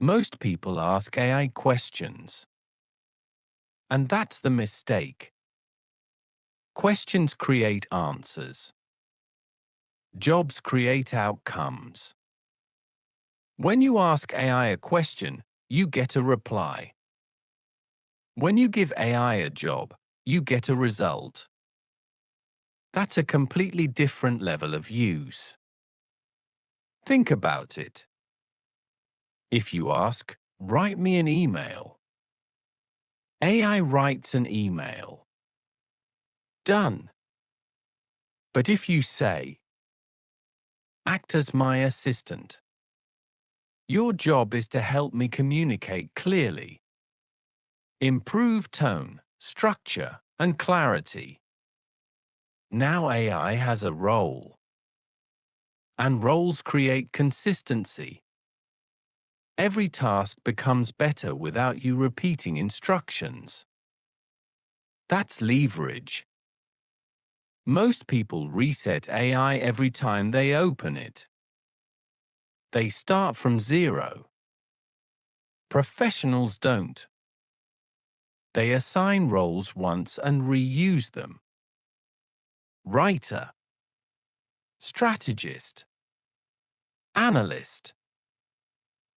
Most people ask AI questions, and that's the mistake. Questions create answers. Jobs create outcomes. When you ask AI a question, you get a reply. When you give AI a job, you get a result. That's a completely different level of use. Think about it. If you ask, "Write me an email," AI writes an email. Done. But if you say, "Act as my assistant," your job is to help me communicate clearly, improve tone, structure, and clarity. Now AI has a role, and roles create consistency. Every task becomes better without you repeating instructions. That's leverage. Most people reset AI every time they open it. They start from zero. Professionals don't. They assign roles once and reuse them. Writer, strategist, analyst,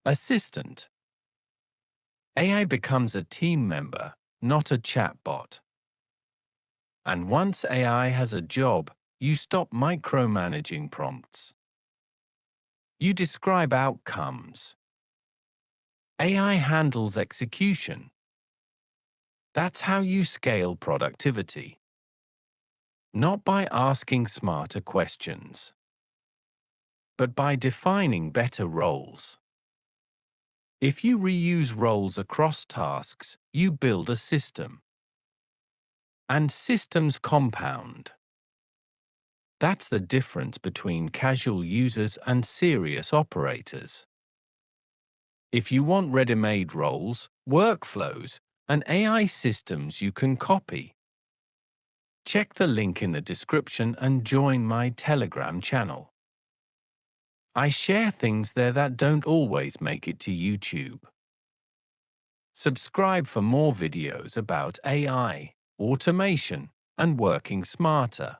assistant. AI becomes a team member, not a chatbot. And once AI has a job, you stop micromanaging prompts. You describe outcomes. AI handles execution. That's how you scale productivity. Not by asking smarter questions, but by defining better roles. If you reuse roles across tasks, you build a system. And systems compound. That's the difference between casual users and serious operators. If you want ready-made roles, workflows, and AI systems you can copy, check the link in the description and join my Telegram channel. I share things there that don't always make it to YouTube. Subscribe for more videos about AI, automation, and working smarter.